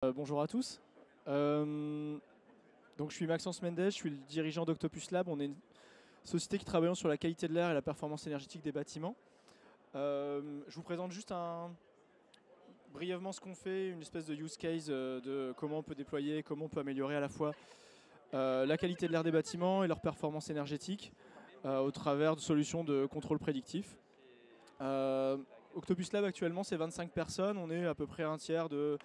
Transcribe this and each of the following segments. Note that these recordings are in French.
Bonjour à tous. Donc je suis Maxence Mendes, je suis le dirigeant d'Octopus Lab. On est une société qui travaille sur la qualité de l'air et la performance énergétique des bâtiments. Je vous présente juste brièvement ce qu'on fait, une espèce de use case de comment on peut déployer, comment on peut améliorer à la fois la qualité de l'air des bâtiments et leur performance énergétique au travers de solutions de contrôle prédictif. Octopus Lab actuellement c'est 25 personnes, on est à peu près un tiers de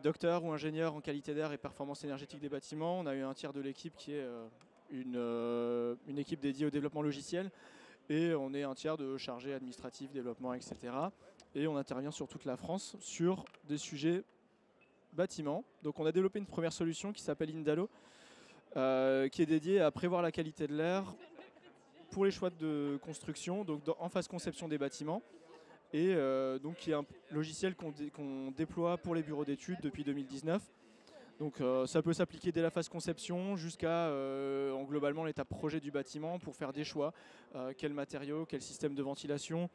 docteur ou ingénieur en qualité d'air et performance énergétique des bâtiments. On a eu un tiers de l'équipe qui est une équipe dédiée au développement logiciel et on est un tiers de chargés administratifs, développement, etc. Et on intervient sur toute la France sur des sujets bâtiments. Donc on a développé une première solution qui s'appelle Indalo, qui est dédiée à prévoir la qualité de l'air pour les choix de construction, donc en phase conception des bâtiments et donc qui est un logiciel qu'on déploie pour les bureaux d'études depuis 2019. Donc ça peut s'appliquer dès la phase conception jusqu'à globalement l'étape projet du bâtiment pour faire des choix. Quels matériaux, quel système de ventilation,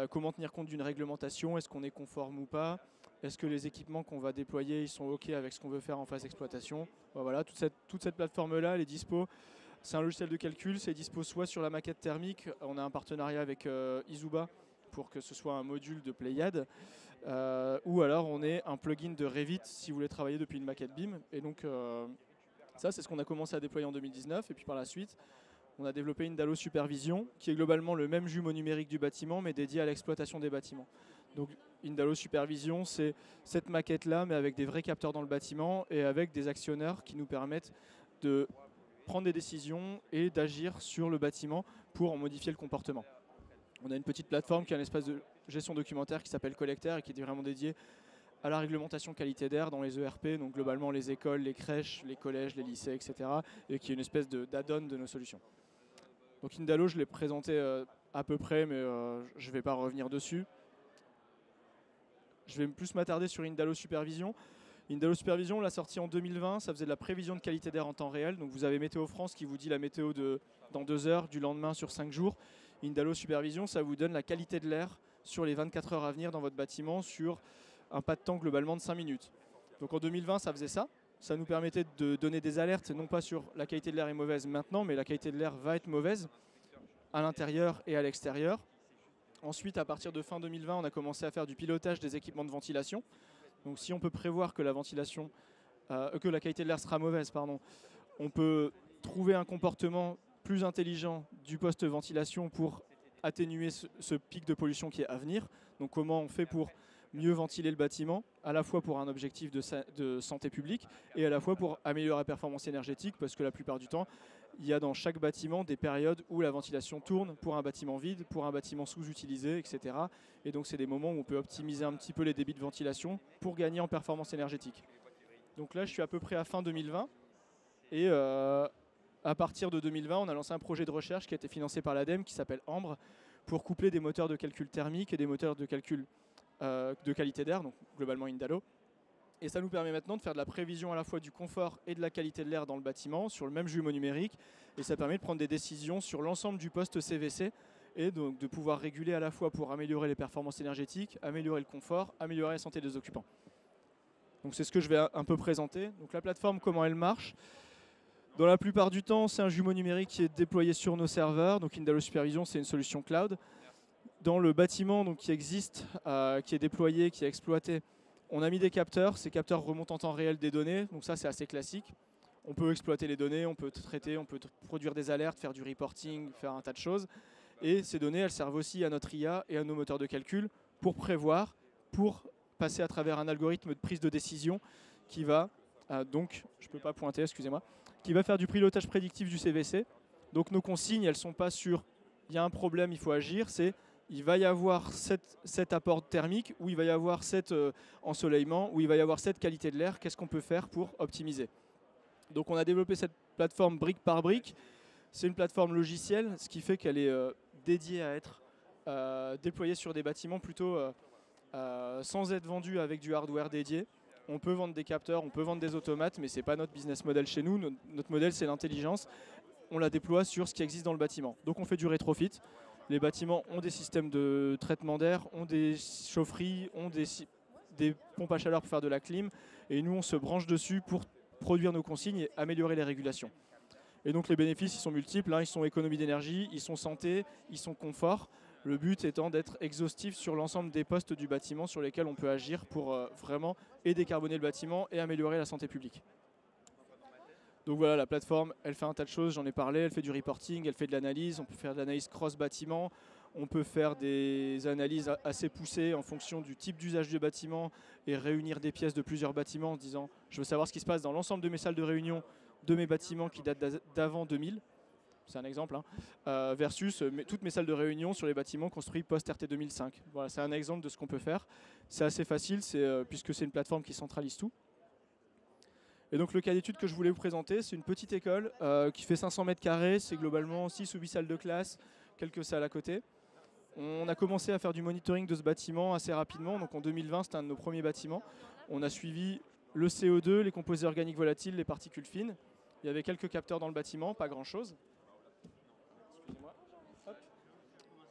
comment tenir compte d'une réglementation, est-ce qu'on est conforme ou pas, est-ce que les équipements qu'on va déployer ils sont OK avec ce qu'on veut faire en phase d'exploitation. Voilà, toute cette plateforme-là, elle est dispo. C'est un logiciel de calcul, c'est dispo soit sur la maquette thermique, on a un partenariat avec Izuba pour que ce soit un module de Pléiade, ou alors on est un plugin de Revit si vous voulez travailler depuis une maquette BIM. Et donc ça c'est ce qu'on a commencé à déployer en 2019 et puis par la suite on a développé Indalo Supervision qui est globalement le même jumeau numérique du bâtiment mais dédié à l'exploitation des bâtiments. Donc Indalo Supervision c'est cette maquette là mais avec des vrais capteurs dans le bâtiment et avec des actionneurs qui nous permettent de prendre des décisions et d'agir sur le bâtiment pour en modifier le comportement. On a une petite plateforme qui est un espace de gestion documentaire qui s'appelle Collectaire et qui est vraiment dédié à la réglementation qualité d'air dans les ERP, donc globalement les écoles, les crèches, les collèges, les lycées, etc. Et qui est une espèce d'add-on de nos solutions. Donc Indalo, je l'ai présenté à peu près, mais je ne vais pas revenir dessus. Je vais plus m'attarder sur Indalo Supervision. Indalo Supervision, on l'a sorti en 2020, ça faisait de la prévision de qualité d'air en temps réel. Donc vous avez Météo France qui vous dit la météo dans 2 heures, du lendemain sur 5 jours. Indalo Supervision, ça vous donne la qualité de l'air sur les 24 heures à venir dans votre bâtiment sur un pas de temps globalement de 5 minutes. Donc en 2020, ça faisait ça. Ça nous permettait de donner des alertes, non pas sur la qualité de l'air est mauvaise maintenant, mais la qualité de l'air va être mauvaise à l'intérieur et à l'extérieur. Ensuite, à partir de fin 2020, on a commencé à faire du pilotage des équipements de ventilation. Donc si on peut prévoir que que la qualité de l'air sera mauvaise, on peut trouver un comportement plus intelligent du poste ventilation pour atténuer ce pic de pollution qui est à venir. Donc comment on fait pour mieux ventiler le bâtiment, à la fois pour un objectif de santé publique et à la fois pour améliorer la performance énergétique, parce que la plupart du temps, il y a dans chaque bâtiment des périodes où la ventilation tourne pour un bâtiment vide, pour un bâtiment sous-utilisé, etc. Et donc c'est des moments où on peut optimiser un petit peu les débits de ventilation pour gagner en performance énergétique. Donc là, je suis à peu près à fin 2020 et à partir de 2020, on a lancé un projet de recherche qui a été financé par l'ADEME qui s'appelle Ambre pour coupler des moteurs de calcul thermique et des moteurs de calcul de qualité d'air, donc globalement Indalo. Et ça nous permet maintenant de faire de la prévision à la fois du confort et de la qualité de l'air dans le bâtiment sur le même jumeau numérique. Et ça permet de prendre des décisions sur l'ensemble du poste CVC et donc de pouvoir réguler à la fois pour améliorer les performances énergétiques, améliorer le confort, améliorer la santé des occupants. Donc c'est ce que je vais un peu présenter. Donc la plateforme, comment elle marche. Dans la plupart du temps, c'est un jumeau numérique qui est déployé sur nos serveurs. Donc Indalo Supervision, c'est une solution cloud. Dans le bâtiment donc, qui existe, qui est déployé, qui est exploité, on a mis des capteurs. Ces capteurs remontent en temps réel des données. Donc ça, c'est assez classique. On peut exploiter les données, on peut traiter, on peut produire des alertes, faire du reporting, faire un tas de choses. Et ces données, elles servent aussi à notre IA et à nos moteurs de calcul pour prévoir, pour passer à travers un algorithme de prise de décision qui va, donc, je ne peux pas pointer, excusez-moi, qui va faire du pilotage prédictif du CVC. Donc nos consignes, elles ne sont pas sur il y a un problème, il faut agir, c'est il va y avoir cet apport thermique, ou il va y avoir cet ensoleillement, ou il va y avoir cette qualité de l'air, qu'est-ce qu'on peut faire pour optimiser. Donc on a développé cette plateforme brique par brique. C'est une plateforme logicielle, ce qui fait qu'elle est dédiée à être déployée sur des bâtiments plutôt sans être vendue avec du hardware dédié. On peut vendre des capteurs, on peut vendre des automates, mais ce n'est pas notre business model chez nous. Notre modèle, c'est l'intelligence. On la déploie sur ce qui existe dans le bâtiment. Donc on fait du rétrofit. Les bâtiments ont des systèmes de traitement d'air, ont des chaufferies, ont des pompes à chaleur pour faire de la clim, et nous on se branche dessus pour produire nos consignes et améliorer les régulations. Et donc les bénéfices ils sont multiples, hein. Ils sont économie d'énergie, ils sont santé, ils sont confort. Le but étant d'être exhaustif sur l'ensemble des postes du bâtiment sur lesquels on peut agir pour vraiment et décarboner le bâtiment et améliorer la santé publique. Donc voilà, la plateforme, elle fait un tas de choses, j'en ai parlé, elle fait du reporting, elle fait de l'analyse, on peut faire de l'analyse cross-bâtiment, on peut faire des analyses assez poussées en fonction du type d'usage du bâtiment et réunir des pièces de plusieurs bâtiments en se disant je veux savoir ce qui se passe dans l'ensemble de mes salles de réunion de mes bâtiments qui datent d'avant 2000, c'est un exemple, hein, versus toutes mes salles de réunion sur les bâtiments construits post-RT 2005. Voilà, c'est un exemple de ce qu'on peut faire. C'est assez facile puisque c'est une plateforme qui centralise tout. Et donc le cas d'étude que je voulais vous présenter, c'est une petite école qui fait 500 mètres carrés, c'est globalement 6 ou 8 salles de classe, quelques salles à côté. On a commencé à faire du monitoring de ce bâtiment assez rapidement, donc en 2020 c'était un de nos premiers bâtiments. On a suivi le CO2, les composés organiques volatiles, les particules fines. Il y avait quelques capteurs dans le bâtiment, pas grand chose.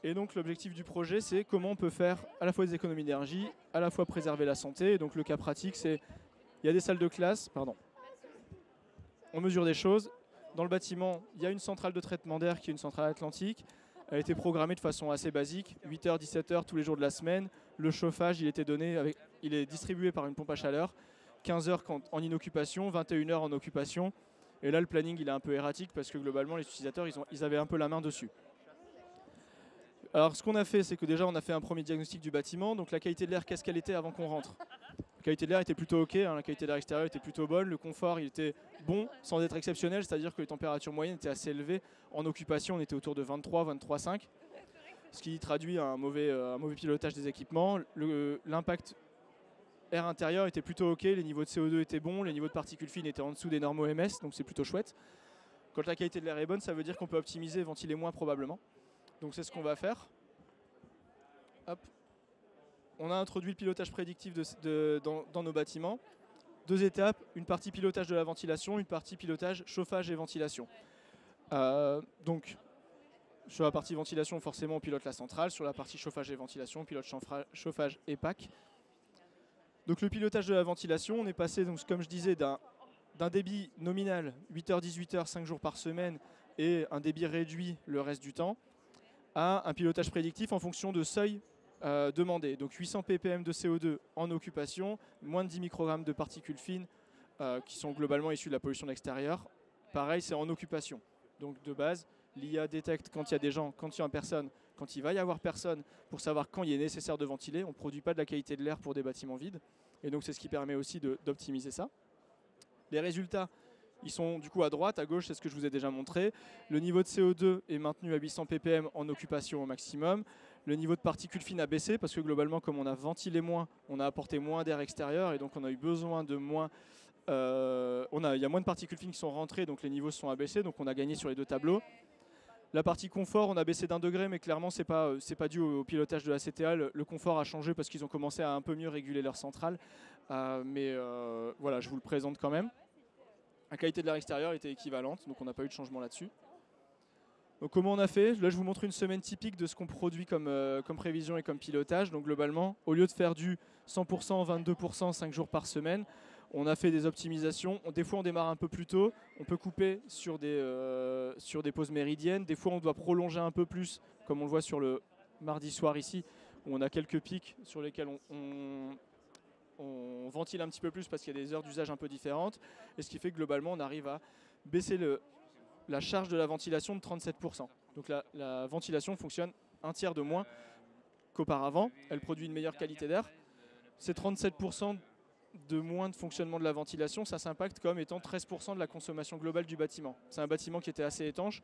Et donc l'objectif du projet c'est comment on peut faire à la fois des économies d'énergie, à la fois préserver la santé. Et donc le cas pratique c'est, il y a des salles de classe, on mesure des choses. Dans le bâtiment, il y a une centrale de traitement d'air qui est une centrale atlantique. Elle a été programmée de façon assez basique, 8h, 17h tous les jours de la semaine. Le chauffage, il est distribué par une pompe à chaleur. 15h en inoccupation, 21h en occupation. Et là, le planning, il est un peu erratique parce que globalement, les utilisateurs, ils avaient un peu la main dessus. Alors, ce qu'on a fait, c'est que déjà, on a fait un premier diagnostic du bâtiment. Donc, la qualité de l'air, qu'est-ce qu'elle était avant qu'on rentre ? La qualité de l'air était plutôt OK, hein, la qualité de l'air extérieur était plutôt bonne, le confort il était bon sans être exceptionnel, c'est-à-dire que les températures moyennes étaient assez élevées. En occupation, on était autour de 23, 23,5, ce qui traduit un mauvais pilotage des équipements. L'impact air intérieur était plutôt OK, les niveaux de CO2 étaient bons, les niveaux de particules fines étaient en dessous des normes OMS, donc c'est plutôt chouette. Quand la qualité de l'air est bonne, ça veut dire qu'on peut optimiser et ventiler moins probablement. Donc c'est ce qu'on va faire. Hop. On a introduit le pilotage prédictif dans nos bâtiments. 2 étapes, une partie pilotage de la ventilation, une partie pilotage chauffage et ventilation. Donc, sur la partie ventilation, forcément, on pilote la centrale. Sur la partie chauffage et ventilation, on pilote chauffage et PAC. Donc, le pilotage de la ventilation, on est passé, donc, comme je disais, d'un débit nominal, 8h, 18h, 5 jours par semaine, et un débit réduit le reste du temps, à un pilotage prédictif en fonction de seuils demandé. Donc 800 ppm de CO2 en occupation, moins de 10 microgrammes de particules fines qui sont globalement issues de la pollution de l'extérieur. Pareil, c'est en occupation. Donc de base, l'IA détecte quand il y a des gens, quand il y a personne, quand il va y avoir personne, pour savoir quand il est nécessaire de ventiler. On ne produit pas de la qualité de l'air pour des bâtiments vides. Et donc c'est ce qui permet aussi d'optimiser ça. Les résultats, ils sont du coup à droite, à gauche, c'est ce que je vous ai déjà montré. Le niveau de CO2 est maintenu à 800 ppm en occupation au maximum. Le niveau de particules fines a baissé parce que globalement, comme on a ventilé moins, on a apporté moins d'air extérieur et donc on a eu besoin de moins. Il y a moins de particules fines qui sont rentrées, donc les niveaux se sont abaissés, donc on a gagné sur les 2 tableaux. La partie confort, on a baissé d'1 degré, mais clairement, c'est pas dû au pilotage de la CTA. Le confort a changé parce qu'ils ont commencé à un peu mieux réguler leur centrale. Voilà, je vous le présente quand même. La qualité de l'air extérieur était équivalente, donc on n'a pas eu de changement là-dessus. Donc comment on a fait? Là je vous montre une semaine typique de ce qu'on produit comme prévision et comme pilotage. Donc globalement, au lieu de faire du 100%, 22%, 5 jours par semaine, on a fait des optimisations. Des fois on démarre un peu plus tôt, on peut couper sur des pauses méridiennes. Des fois on doit prolonger un peu plus, comme on le voit sur le mardi soir ici, où on a quelques pics sur lesquels on ventile un petit peu plus parce qu'il y a des heures d'usage un peu différentes. Et ce qui fait que globalement on arrive à baisser la charge de la ventilation de 37%. Donc la ventilation fonctionne un tiers de moins qu'auparavant. Elle produit une meilleure qualité d'air. Ces 37% de moins de fonctionnement de la ventilation, ça s'impacte comme étant 13% de la consommation globale du bâtiment. C'est un bâtiment qui était assez étanche.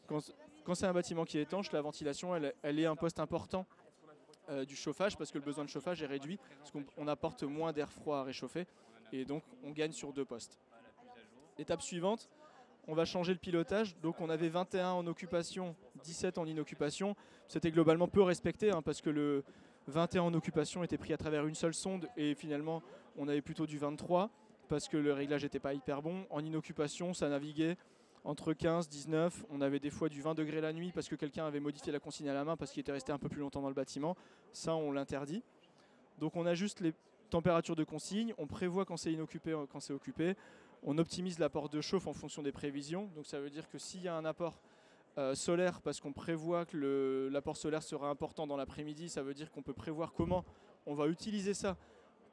Quand c'est un bâtiment qui est étanche, la ventilation, elle est un poste important du chauffage parce que le besoin de chauffage est réduit, parce qu'on apporte moins d'air froid à réchauffer et donc on gagne sur 2 postes. Étape suivante, on va changer le pilotage. Donc on avait 21 en occupation, 17 en inoccupation. C'était globalement peu respecté parce que le 21 en occupation était pris à travers une seule sonde et finalement on avait plutôt du 23 parce que le réglage n'était pas hyper bon. En inoccupation, ça naviguait entre 15, 19. On avait des fois du 20 degrés la nuit parce que quelqu'un avait modifié la consigne à la main parce qu'il était resté un peu plus longtemps dans le bâtiment. Ça, on l'interdit. Donc on ajuste les température de consigne, on prévoit quand c'est inoccupé, quand c'est occupé, on optimise l'apport de chauffe en fonction des prévisions. Donc ça veut dire que s'il y a un apport solaire, parce qu'on prévoit que l'apport solaire sera important dans l'après-midi, ça veut dire qu'on peut prévoir comment on va utiliser ça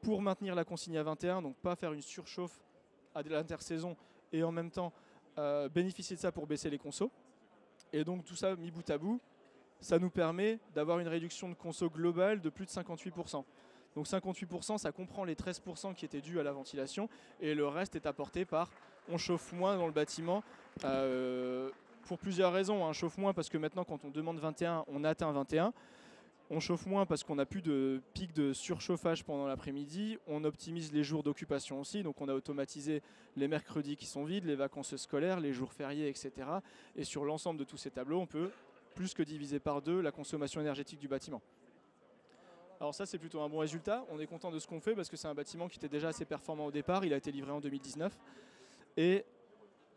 pour maintenir la consigne à 21, donc pas faire une surchauffe à l'intersaison et en même temps bénéficier de ça pour baisser les consos. Et donc tout ça mis bout à bout, ça nous permet d'avoir une réduction de conso globale de plus de 58%. Donc 58%, ça comprend les 13% qui étaient dus à la ventilation et le reste est apporté par on chauffe moins dans le bâtiment pour plusieurs raisons. On chauffe moins parce que maintenant quand on demande 21, on atteint 21. On chauffe moins parce qu'on n'a plus de pic de surchauffage pendant l'après-midi. On optimise les jours d'occupation aussi. Donc on a automatisé les mercredis qui sont vides, les vacances scolaires, les jours fériés, etc. Et sur l'ensemble de tous ces tableaux, on peut plus que diviser par 2 la consommation énergétique du bâtiment. Alors ça, c'est plutôt un bon résultat. On est content de ce qu'on fait parce que c'est un bâtiment qui était déjà assez performant au départ. Il a été livré en 2019. Et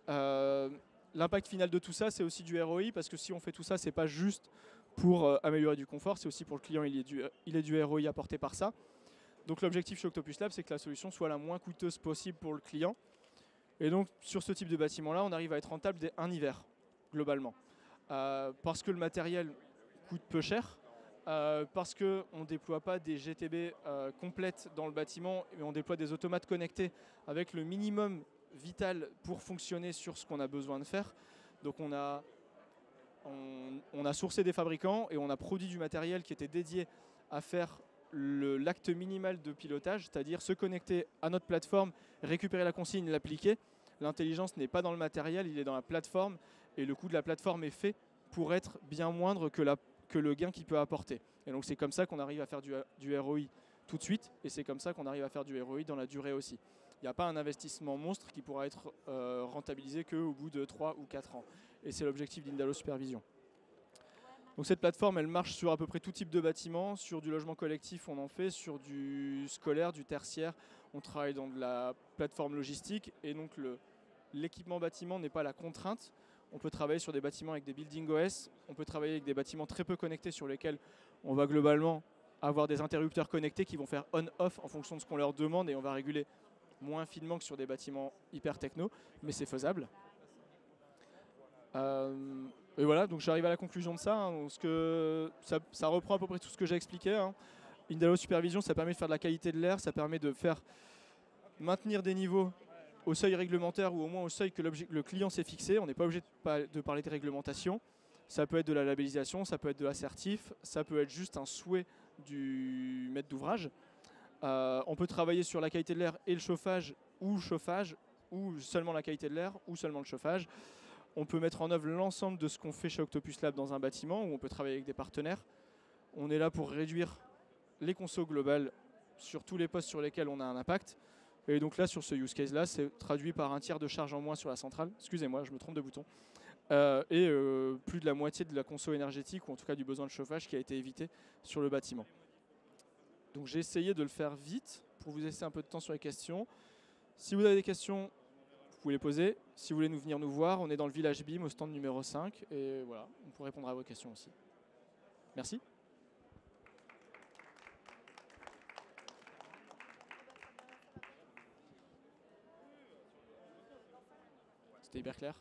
l'impact final de tout ça, c'est aussi du ROI parce que si on fait tout ça, c'est pas juste pour améliorer du confort, c'est aussi pour le client, il est du ROI apporté par ça. Donc l'objectif chez Octopus Lab, c'est que la solution soit la moins coûteuse possible pour le client. Et donc sur ce type de bâtiment-là, on arrive à être rentable dès un hiver, globalement. Parce que le matériel coûte peu cher, parce qu'on ne déploie pas des GTB complètes dans le bâtiment, mais on déploie des automates connectés avec le minimum vital pour fonctionner sur ce qu'on a besoin de faire. Donc on a sourcé des fabricants et on a produit du matériel qui était dédié à faire l'acte minimal de pilotage, c'est-à-dire se connecter à notre plateforme, récupérer la consigne, l'appliquer. L'intelligence n'est pas dans le matériel, il est dans la plateforme et le coût de la plateforme est fait pour être bien moindre que le gain qu'il peut apporter. Et donc c'est comme ça qu'on arrive à faire du ROI tout de suite et c'est comme ça qu'on arrive à faire du ROI dans la durée aussi. Il n'y a pas un investissement monstre qui pourra être rentabilisé qu'au bout de 3 ou 4 ans. Et c'est l'objectif d'Indalo Supervision. Donc cette plateforme, elle marche sur à peu près tout type de bâtiment. Sur du logement collectif, on en fait. Sur du scolaire, du tertiaire, on travaille dans de la plateforme logistique. Et donc l'équipement bâtiment n'est pas la contrainte. On peut travailler sur des bâtiments avec des building OS. On peut travailler avec des bâtiments très peu connectés sur lesquels on va globalement avoir des interrupteurs connectés qui vont faire on-off en fonction de ce qu'on leur demande. Et on va réguler moins finement que sur des bâtiments hyper techno. Mais c'est faisable. Et voilà, donc j'arrive à la conclusion de ça, hein, ça reprend à peu près tout ce que j'ai expliqué. Hein. Indalo Supervision, ça permet de faire de la qualité de l'air, ça permet de faire maintenir des niveaux au seuil réglementaire ou au moins au seuil que le client s'est fixé. On n'est pas obligé de parler de réglementation. Ça peut être de la labellisation, ça peut être de l'assertif, ça peut être juste un souhait du maître d'ouvrage. On peut travailler sur la qualité de l'air et le chauffage, ou seulement la qualité de l'air, ou seulement le chauffage. On peut mettre en œuvre l'ensemble de ce qu'on fait chez Octopus Lab dans un bâtiment où on peut travailler avec des partenaires. On est là pour réduire les consos globales sur tous les postes sur lesquels on a un impact. Et donc là, sur ce use case-là, c'est traduit par un tiers de charge en moins sur la centrale. Excusez-moi, je me trompe de bouton. Plus de la moitié de la conso énergétique, ou en tout cas du besoin de chauffage qui a été évité sur le bâtiment. Donc j'ai essayé de le faire vite pour vous laisser un peu de temps sur les questions. Si vous avez des questions, vous les poser. Si vous voulez venir nous voir, on est dans le village BIM au stand numéro 5 et voilà, on pourra répondre à vos questions aussi. Merci. C'était hyper clair.